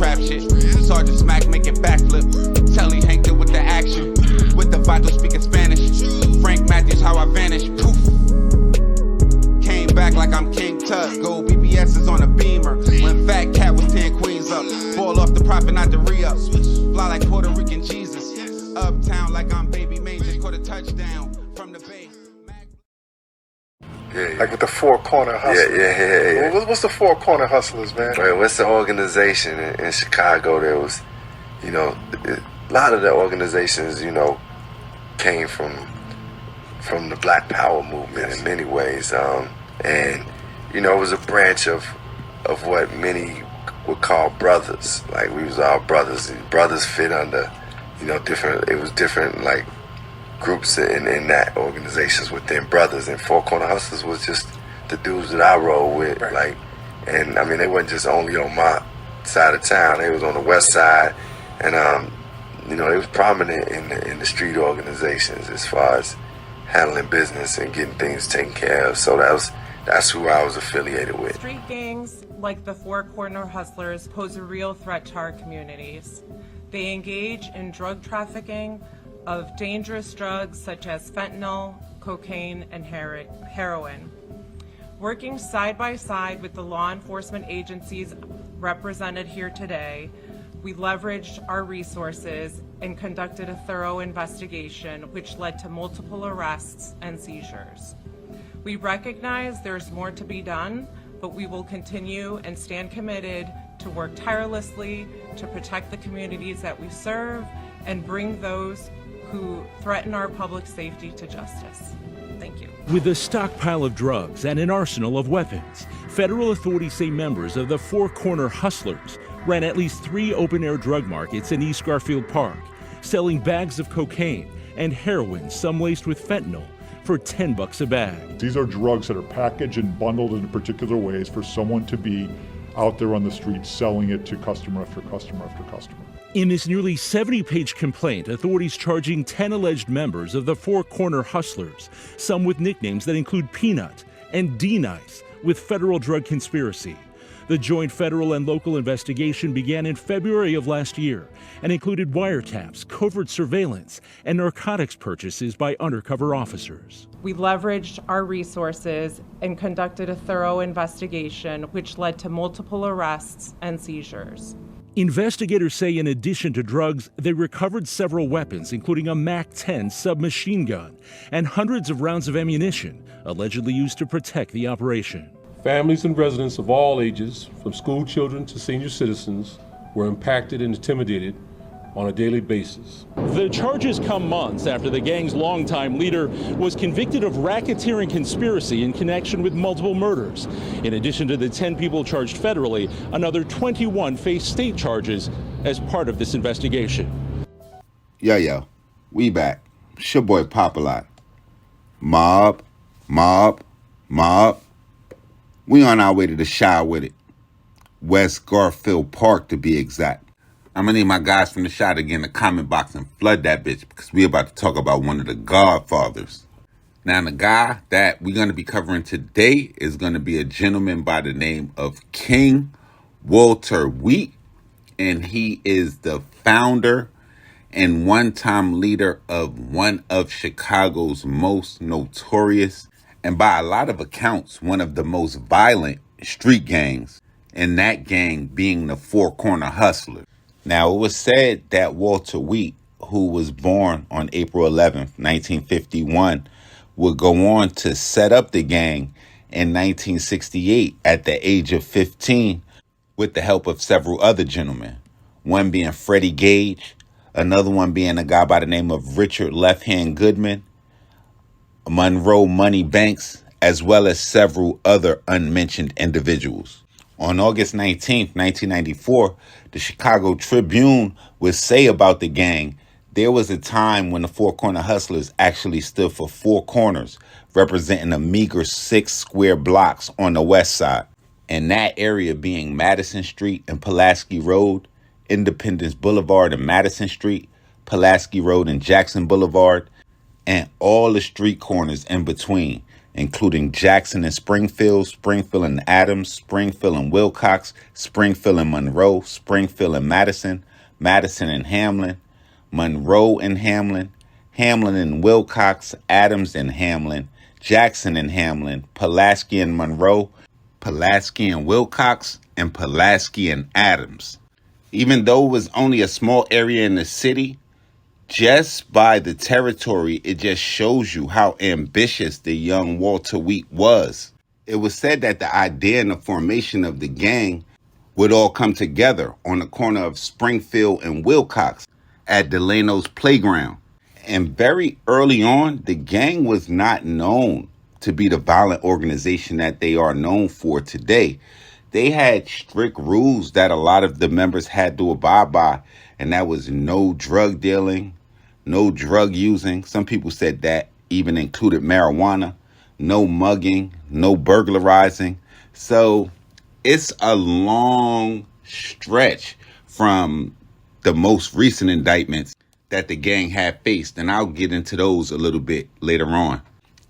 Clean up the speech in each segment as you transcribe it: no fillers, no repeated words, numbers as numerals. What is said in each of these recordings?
rap shit. Sergeant Smack making backflip. Telly Hank did with the action. With the Vato speaking Spanish. Frank Matthews, how I vanish. Poof. Came back like I'm King Tut. Gold BBS is on a beamer. When Fat Cat was 10 queens up. Ball off the profit, not the re-up. Fly like Puerto Rican Jesus. Uptown like I'm Baby May. Just caught a touchdown from the Bay. Yeah. Like with the Four Corner Hustlers. Yeah. What's the Four Corner Hustlers, man? Right, what's the organization in Chicago? There was, a lot of the organizations, came from the Black Power movement in many ways, and it was a branch of what many would call brothers. Like we was all brothers. Brothers fit under, different. It was different like groups in that organizations within brothers, and Four Corner Hustlers was just the dudes that I roll with. Right. Like, and I mean they wasn't just only on my side of town. They was on the west side, and they was prominent in the street organizations as far as handling business and getting things taken care of. So that's who I was affiliated with. Street gangs like the Four Corner Hustlers pose a real threat to our communities. They engage in drug trafficking of dangerous drugs such as fentanyl, cocaine, and heroin. Working side by side with the law enforcement agencies represented here today, we leveraged our resources and conducted a thorough investigation which led to multiple arrests and seizures. We recognize there's more to be done, but we will continue and stand committed to work tirelessly to protect the communities that we serve and bring those who threaten our public safety to justice. Thank you. With a stockpile of drugs and an arsenal of weapons, federal authorities say members of the Four Corner Hustlers ran at least 3 open-air drug markets in East Garfield Park, selling bags of cocaine and heroin, some laced with fentanyl, for $10 a bag. These are drugs that are packaged and bundled in particular ways for someone to be out there on the street selling it to customer after customer after customer. In this nearly 70-page complaint, authorities charging 10 alleged members of the Four Corner Hustlers, some with nicknames that include Peanut and D-Nice, with federal drug conspiracy. The joint federal and local investigation began in February of last year and included wiretaps, covert surveillance, and narcotics purchases by undercover officers. We leveraged our resources and conducted a thorough investigation which led to multiple arrests and seizures. Investigators say in addition to drugs, they recovered several weapons, including a MAC-10 submachine gun and hundreds of rounds of ammunition, allegedly used to protect the operation. Families and residents of all ages, from school children to senior citizens, were impacted and intimidated on a daily basis. The charges come months after the gang's longtime leader was convicted of racketeering conspiracy in connection with multiple murders. In addition to the 10 people charged federally, another 21 face state charges as part of this investigation. Yo, we back. It's your boy Popalot. Mobb. We on our way to the Chi with it. West Garfield Park to be exact. I'm gonna need my guys from the Chi to get in the comment box and flood that bitch because we about to talk about one of the godfathers. Now the guy that we're gonna be covering today is gonna be a gentleman by the name of King Walter Wheat, and he is the founder and one-time leader of one of Chicago's most notorious and by a lot of accounts, one of the most violent street gangs, and that gang being the Four Corner Hustlers. Now, it was said that Walter Wheat, who was born on April 11th, 1951, would go on to set up the gang in 1968 at the age of 15 with the help of several other gentlemen, one being Freddie Gage, another one being a guy by the name of Richard Left Hand Goodman, Monroe Money Banks, as well as several other unmentioned individuals. On August 19th, 1994, the Chicago Tribune would say about the gang, there was a time when the Four Corner Hustlers actually stood for four corners, representing a meager 6 square blocks on the west side. And that area being Madison Street and Pulaski Road, Independence Boulevard and Madison Street, Pulaski Road and Jackson Boulevard, and all the street corners in between. including Jackson and Springfield, Springfield and Adams, Springfield and Wilcox, Springfield and Monroe, Springfield and Madison, Madison and Hamlin, Monroe and Hamlin, Hamlin and Wilcox, Adams and Hamlin, Jackson and Hamlin, Pulaski and Monroe, Pulaski and Wilcox, and Pulaski and Adams. Even though it was only a small area in the city, just by the territory, it just shows you how ambitious the young Walter Wheat was. It was said that the idea and the formation of the gang would all come together on the corner of Springfield and Wilcox at Delano's Playground. And very early on, the gang was not known to be the violent organization that they are known for today. They had strict rules that a lot of the members had to abide by, and that was no drug dealing, no drug using. Some people said that even included marijuana, no mugging, no burglarizing. So it's a long stretch from the most recent indictments that the gang had faced, and I'll get into those a little bit later on.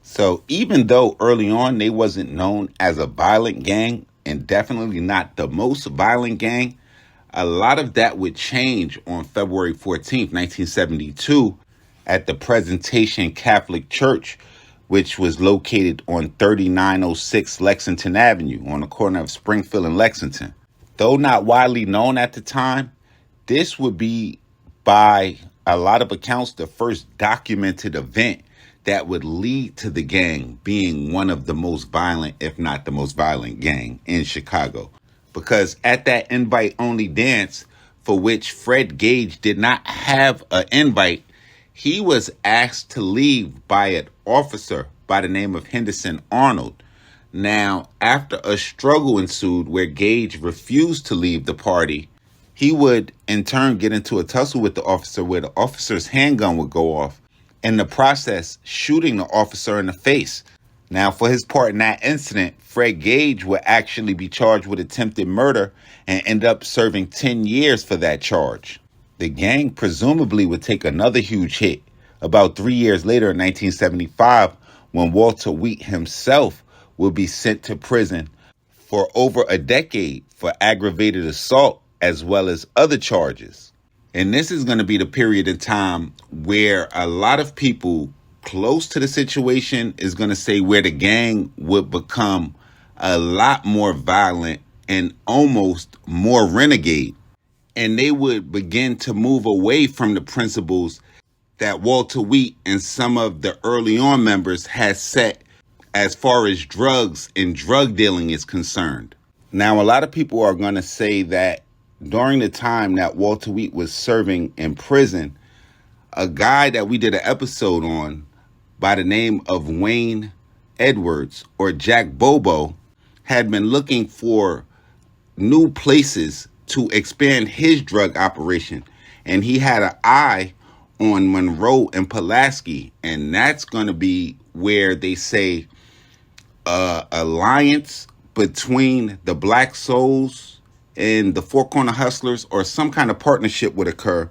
So even though early on they wasn't known as a violent gang, and definitely not the most violent gang, a lot of that would change on February 14th, 1972, at the Presentation Catholic Church, which was located on 3906 Lexington Avenue on the corner of Springfield and Lexington. Though not widely known at the time, this would be, by a lot of accounts, the first documented event that would lead to the gang being one of the most violent, if not the most violent gang in Chicago. Because at that invite-only dance, for which Fred Gage did not have an invite, he was asked to leave by an officer by the name of Henderson Arnold. Now, after a struggle ensued where Gage refused to leave the party, he would in turn get into a tussle with the officer where the officer's handgun would go off, in the process shooting the officer in the face. Now, for his part in that incident, Fred Gage would actually be charged with attempted murder and end up serving 10 years for that charge. The gang presumably would take another huge hit about 3 years later in 1975, when Walter Wheat himself will be sent to prison for over a decade for aggravated assault as well as other charges. And this is going to be the period of time where a lot of people close to the situation is going to say where the gang would become a lot more violent and almost more renegade. And they would begin to move away from the principles that Walter Wheat and some of the early on members had set as far as drugs and drug dealing is concerned. Now, a lot of people are going to say that during the time that Walter Wheat was serving in prison, a guy that we did an episode on by the name of Wayne Edwards, or Jack Bobo, had been looking for new places to expand his drug operation. And he had an eye on Monroe and Pulaski. And that's going to be where they say alliance between the Black Souls and the Four Corner Hustlers, or some kind of partnership would occur,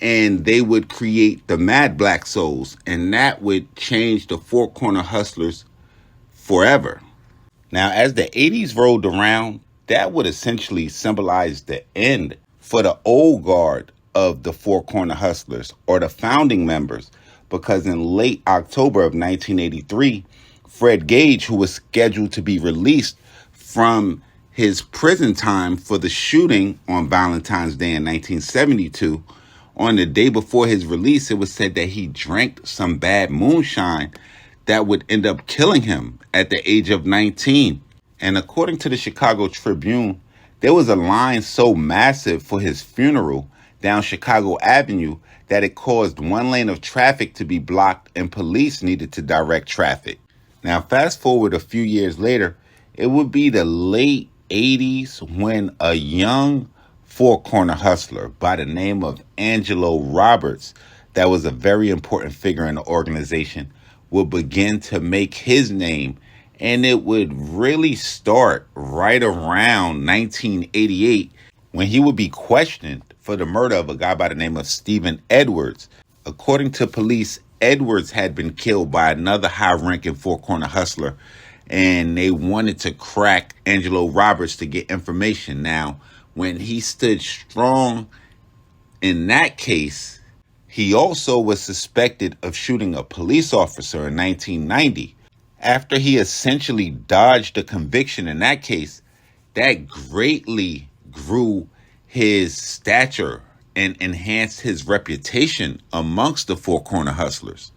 and they would create the Mad Black Souls, and that would change the Four Corner Hustlers forever. Now, as the 80s rolled around, that would essentially symbolize the end for the old guard of the Four Corner Hustlers, or the founding members, because in late October of 1983, Fred Gage, who was scheduled to be released from his prison time for the shooting on Valentine's Day in 1972, on the day before his release, it was said that he drank some bad moonshine that would end up killing him at the age of 19. And according to the Chicago Tribune, there was a line so massive for his funeral down Chicago Avenue that it caused one lane of traffic to be blocked and police needed to direct traffic. Now, fast forward a few years later, it would be the late 80s when a young Four Corner hustler by the name of Angelo Roberts, that was a very important figure in the organization, would begin to make his name. And it would really start right around 1988 when he would be questioned for the murder of a guy by the name of Stephen Edwards. According to police, Edwards had been killed by another high-ranking Four Corner hustler, and they wanted to crack Angelo Roberts to get information. Now, when he stood strong in that case, he also was suspected of shooting a police officer in 1990. After he essentially dodged a conviction in that case, that greatly grew his stature and enhanced his reputation amongst the Four Corner hustlers.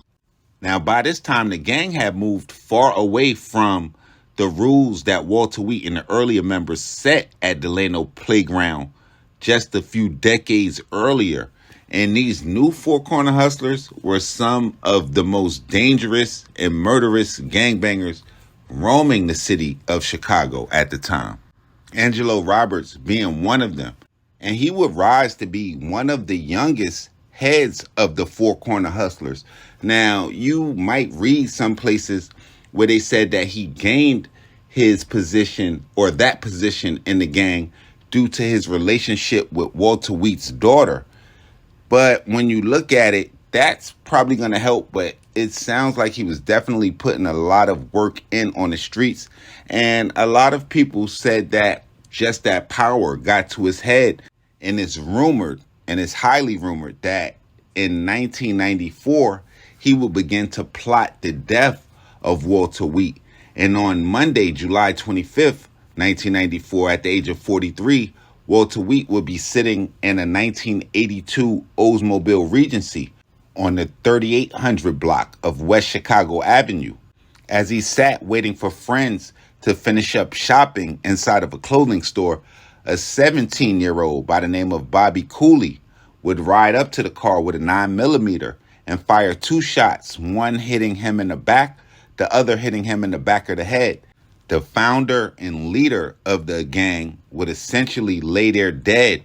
Now, by this time, the gang had moved far away from the rules that Walter Wheat and the earlier members set at Delano Playground just a few decades earlier. And these new Four Corner hustlers were some of the most dangerous and murderous gangbangers roaming the city of Chicago at the time. Angelo Roberts being one of them. And he would rise to be one of the youngest heads of the Four Corner hustlers. Now, you might read some places where they said that he gained his position or that position in the gang due to his relationship with Walter Wheat's daughter. But when you look at it, that's probably going to help. But it sounds like he was definitely putting a lot of work in on the streets. And a lot of people said that just that power got to his head. And it's rumored, and it's highly rumored, that in 1994, he would begin to plot the death of Walter Wheat. And on Monday, July 25th, 1994, at the age of 43, Walter Wheat would be sitting in a 1982 Oldsmobile Regency on the 3800 block of West Chicago Avenue. As he sat waiting for friends to finish up shopping inside of a clothing store, a 17-year-old by the name of Bobby Cooley would ride up to the car with a 9mm and fire 2 shots, one hitting him in the back, the other hitting him in the back of the head. The founder and leader of the gang would essentially lay there dead,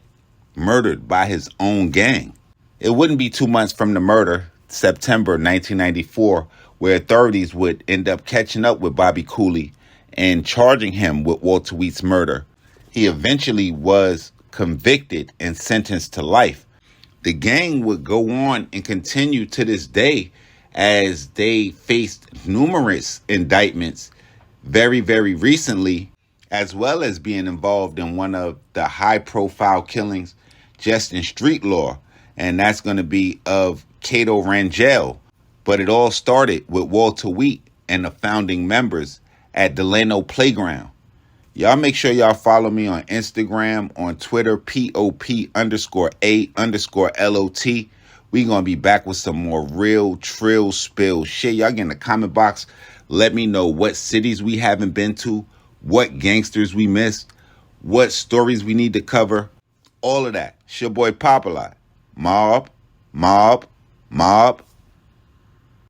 murdered by his own gang. It wouldn't be 2 months from the murder, September 1994, where authorities would end up catching up with Bobby Cooley and charging him with Walter Wheat's murder. He eventually was convicted and sentenced to life. The gang would go on and continue to this day as they faced numerous indictments very, very recently, as well as being involved in one of the high-profile killings just in street law, and that's going to be of Cato Rangel. But it all started with Walter Wheat and the founding members at Delano Playground. Y'all make sure y'all follow me on Instagram, on Twitter, POP_A_LOT. We going to be back with some more real trill spill shit. Y'all get in the comment box. Let me know what cities we haven't been to, what gangsters we missed, what stories we need to cover. All of that. It's your boy Popalot. Mobb, Mobb, Mobb.